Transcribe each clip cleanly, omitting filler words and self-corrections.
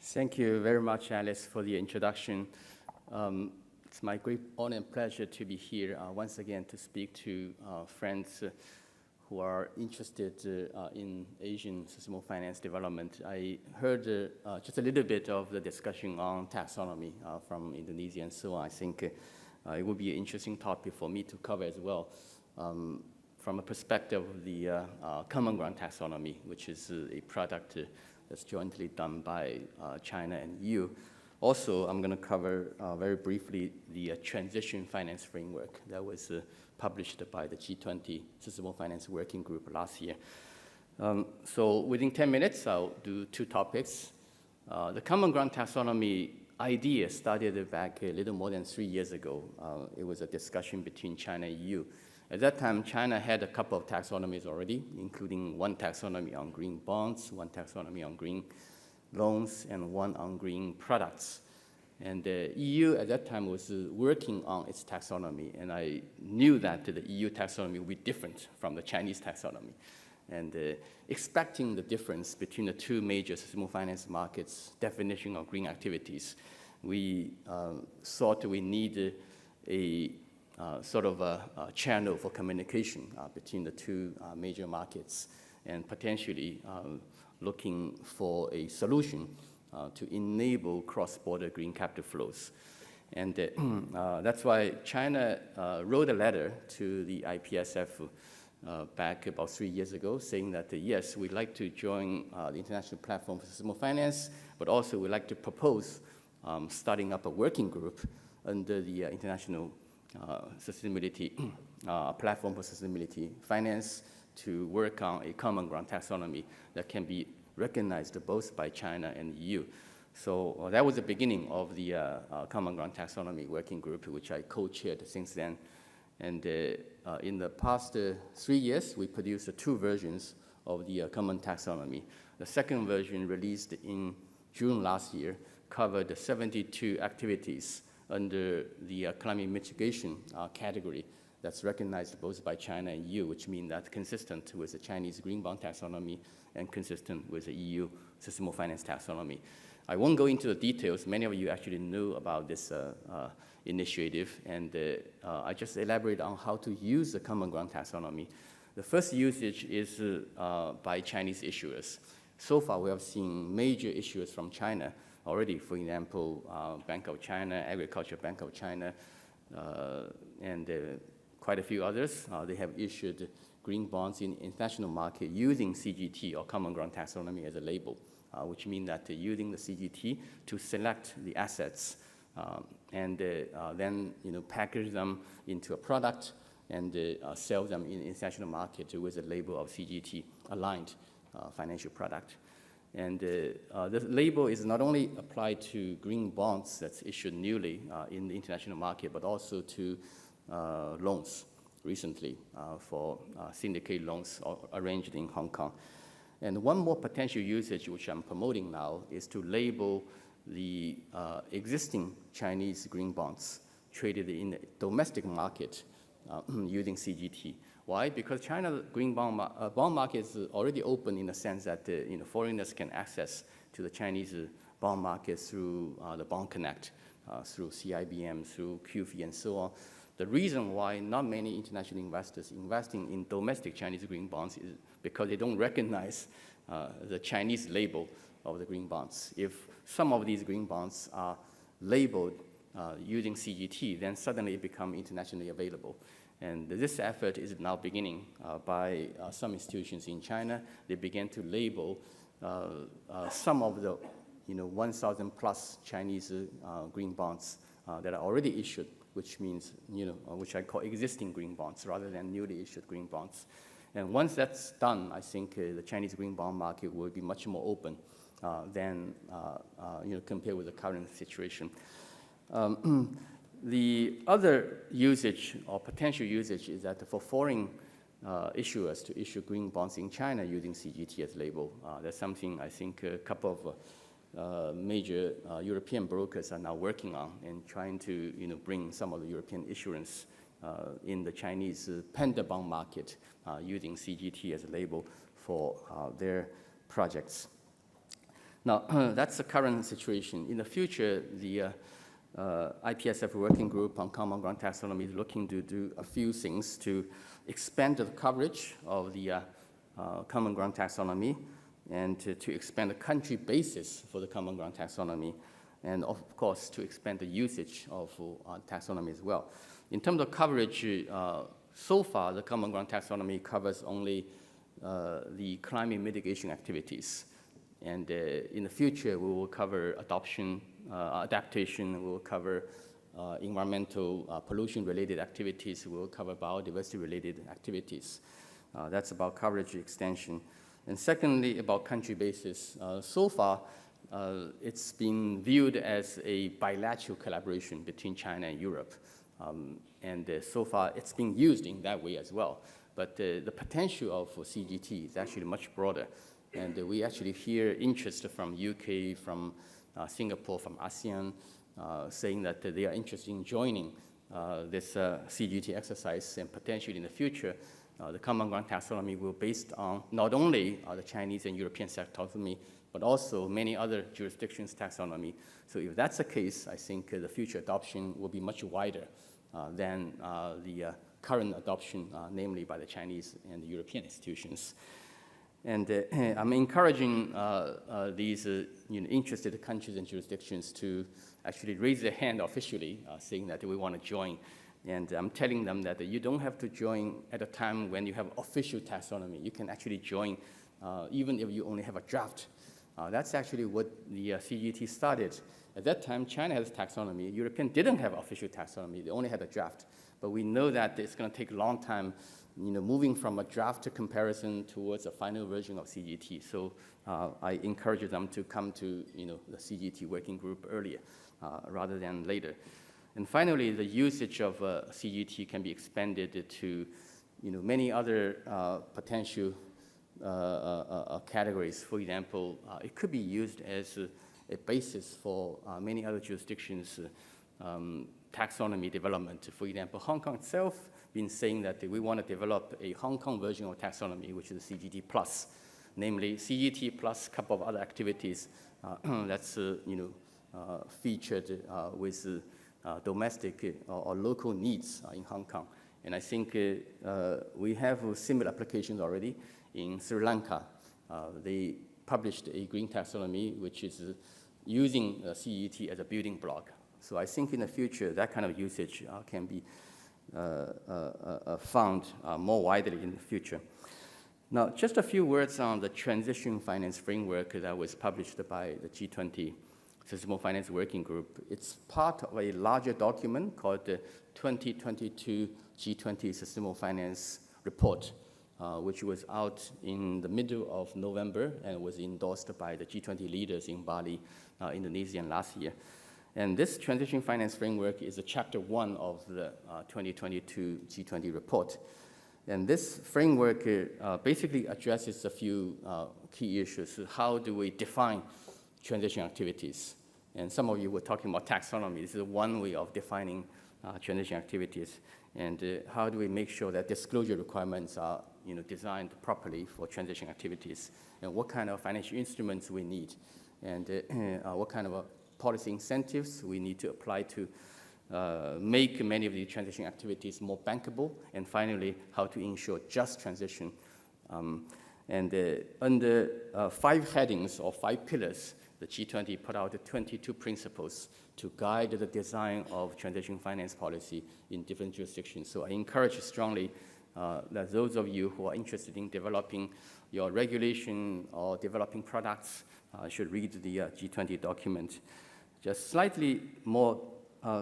Thank you very much, Alice, for the introduction. It's my great honor and pleasure to be here once again to speak to friends who are interested in Asian sustainable finance development. I heard just a little bit of the discussion on taxonomy from Indonesia, and so I think it would be an interesting topic for me to cover as well from a perspective of the common ground taxonomy, which is a product that's jointly done by China and EU. Also, I'm going to cover very briefly the transition finance framework that was published by the G20 Sustainable Finance Working Group last year. So within 10 minutes, I'll do two topics. The common ground taxonomy idea started back a little more than 3 years ago. It was a discussion between China and EU. At that time, China had a couple of taxonomies already, including one taxonomy on green bonds, one taxonomy on green loans, and one on green products. And the EU at that time was working on its taxonomy, and I knew that the EU taxonomy would be different from the Chinese taxonomy. And expecting the difference between the two major sustainable finance markets' definition of green activities, we thought we needed a sort of a channel for communication between the two major markets, and potentially looking for a solution to enable cross-border green capital flows. And that's why China wrote a letter to the IPSF back about 3 years ago, saying that yes, we'd like to join the International Platform for Sustainable Finance, but also we'd like to propose starting up a working group under the International Sustainability Platform for Sustainability Finance to work on a common ground taxonomy that can be recognized both by China and EU. So that was the beginning of the common ground taxonomy working group, which I co-chaired since then. And in the past 3 years, we produced two versions of the common taxonomy. The second version, released in June last year, covered 72 activities under the climate mitigation category that's recognized both by China and EU, which means that's consistent with the Chinese green bond taxonomy and consistent with the EU sustainable finance taxonomy. I won't go into the details. Many of you actually know about this initiative, and I just elaborate on how to use the common ground taxonomy. The first usage is by Chinese issuers. So far, we have seen major issuers from China already, for example, Bank of China, Agricultural Bank of China, and quite a few others. They have issued green bonds in international market using CGT, or Common Ground Taxonomy, as a label, which means that they're using the CGT to select the assets and then package them into a product and sell them in international market with a label of CGT aligned financial product. And the label is not only applied to green bonds that's issued newly in the international market, but also to loans recently for syndicate loans arranged in Hong Kong. And one more potential usage, which I'm promoting now, is to label the existing Chinese green bonds traded in the domestic market using CGT. Why? Because China's green bond market is already open in the sense that foreigners can access to the Chinese bond market through the Bond Connect, through CIBM, through QFII, and so on. The reason why not many international investors investing in domestic Chinese green bonds is because they don't recognize the Chinese label of the green bonds. If some of these green bonds are labeled using CGT, then suddenly it becomes internationally available. And this effort is now beginning by some institutions in China. They began to label some of the 1,000 plus Chinese green bonds that are already issued, which means, which I call existing green bonds rather than newly issued green bonds. And once that's done, I think the Chinese green bond market will be much more open than compared with the current situation. The other usage or potential usage is that for foreign issuers to issue green bonds in China using CGT as label. That's something I think a couple of major European brokers are now working on and trying to bring some of the European issuance in the Chinese panda bond market using CGT as a label for their projects. Now, that's the current situation. In the future, the IPSF working group on common ground taxonomy is looking to do a few things to expand the coverage of the common ground taxonomy and to expand the country basis for the common ground taxonomy, and of course, to expand the usage of taxonomy as well. In terms of coverage, so far, the common ground taxonomy covers only the climate mitigation activities. And in the future, we will cover adaptation, we will cover environmental pollution-related activities, we will cover biodiversity-related activities. That's about coverage extension. And secondly, about country basis. So far, it's been viewed as a bilateral collaboration between China and Europe. So far, it's been used in that way as well. But the potential of CGT is actually much broader. And we actually hear interest from UK, from Singapore, from ASEAN, saying that they are interested in joining this CGT exercise, and potentially in the future, the common ground taxonomy will be based on not only the Chinese and European taxonomy, but also many other jurisdictions' taxonomy. So if that's the case, I think the future adoption will be much wider than the current adoption, namely by the Chinese and the European institutions. And I'm encouraging these interested countries and jurisdictions to actually raise their hand officially, saying that we want to join. And I'm telling them that you don't have to join at a time when you have official taxonomy. You can actually join even if you only have a draft. That's actually what the CGT started. At that time, China has taxonomy. European didn't have official taxonomy. They only had a draft. But we know that it's going to take a long time, moving from a draft to comparison towards a final version of CGT. So I encourage them to come to, the CGT working group earlier rather than later. And finally, the usage of CGT can be expanded to, many other potential categories. For example, it could be used as a basis for many other jurisdictions' taxonomy development. For example, Hong Kong itself been saying that we want to develop a Hong Kong version of taxonomy, which is CGT plus, namely CGT plus a couple of other activities that's featured with domestic or local needs in Hong Kong. And I think we have similar applications already in Sri Lanka. They published a green taxonomy, which is using CGT as a building block. So I think in the future, that kind of usage can be found more widely in the future. Now, just a few words on the transition finance framework that was published by the G20 Sustainable Finance Working Group. It's part of a larger document called the 2022 G20 Sustainable Finance Report, which was out in the middle of November and was endorsed by the G20 leaders in Bali, Indonesia last year. And this transition finance framework is a chapter 1 of the 2022 G20 report. And this framework basically addresses a few key issues. How do we define transition activities? And some of you were talking about taxonomy. This is one way of defining transition activities. And how do we make sure that disclosure requirements are designed properly for transition activities? And what kind of financial instruments we need? And what kind of policy incentives we need to apply to make many of the transition activities more bankable, and finally, how to ensure just transition. Under 5 headings or 5 pillars, the G20 put out 22 principles to guide the design of transition finance policy in different jurisdictions. So I encourage strongly that those of you who are interested in developing your regulation or developing products should read the G20 document. Just slightly more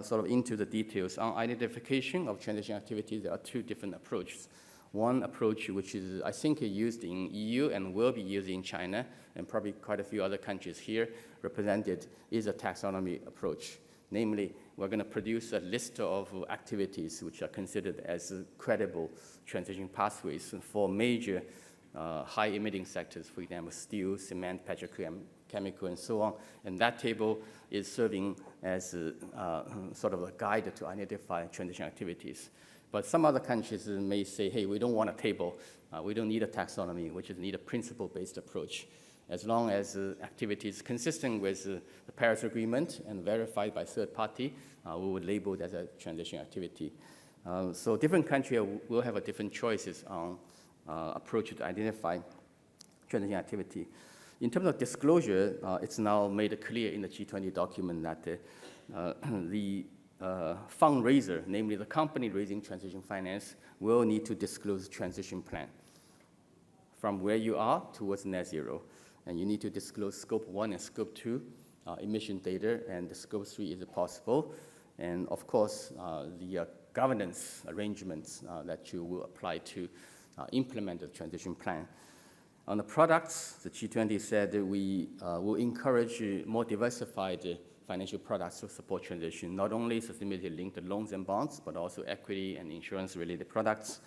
sort of into the details. On identification of transition activities, there are 2 different approaches. One approach, which is, I think, used in EU and will be used in China, and probably quite a few other countries here represented, is a taxonomy approach. Namely, we're going to produce a list of activities which are considered as credible transition pathways for major high-emitting sectors, for example, steel, cement, petrochemical, and so on. And that table is serving as sort of a guide to identify transition activities. But some other countries may say, hey, we don't want a table. We don't need a taxonomy. We just need a principle-based approach. as long as activity is consistent with the Paris Agreement and verified by third party, we would label it as a transition activity. So different countries will have a different choices on approach to identify transition activity. In terms of disclosure, it's now made clear in the G20 document that the fundraiser, namely the company raising transition finance, will need to disclose transition plan from where you are towards net zero. And you need to disclose scope 1 and scope 2 emission data, and the scope 3 is possible. And of course, the governance arrangements that you will apply to implement the transition plan. On the products, the G20 said that we will encourage more diversified financial products to support transition, not only sustainability-linked loans and bonds, but also equity and insurance-related products.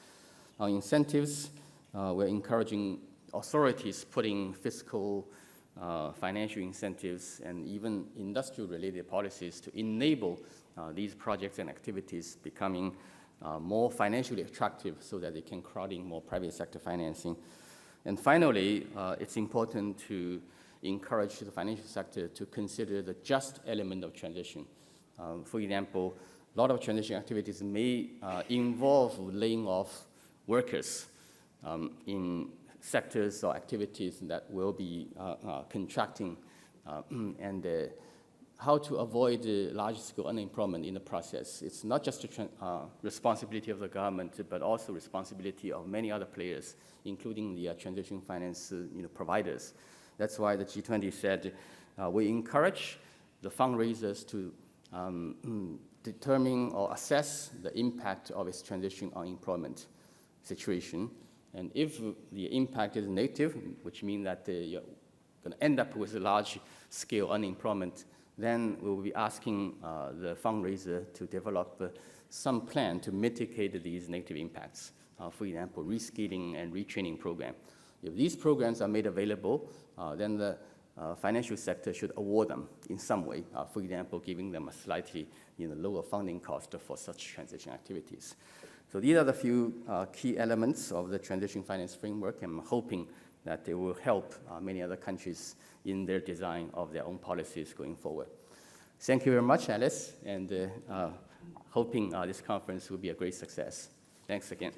On incentives, we're encouraging authorities putting fiscal, financial incentives, and even industrial-related policies to enable these projects and activities becoming more financially attractive so that they can crowd in more private sector financing. And finally, it's important to encourage the financial sector to consider the just element of transition. For example, a lot of transition activities may involve laying off workers in sectors or activities that will be contracting, and how to avoid large-scale unemployment in the process. It's not just a responsibility of the government, but also responsibility of many other players, including the transition finance providers. That's why the G20 said we encourage the fundraisers to determine or assess the impact of its transition on employment situation. And if the impact is negative, which means that you're going to end up with a large-scale unemployment, then we'll be asking the fundraiser to develop some plan to mitigate these negative impacts. For example, reskilling and retraining program. If these programs are made available, then the financial sector should award them in some way, for example, giving them a slightly lower funding cost for such transition activities. So these are the few key elements of the transition finance framework. I'm hoping that they will help many other countries in their design of their own policies going forward. Thank you very much, Alice, and hoping this conference will be a great success. Thanks again.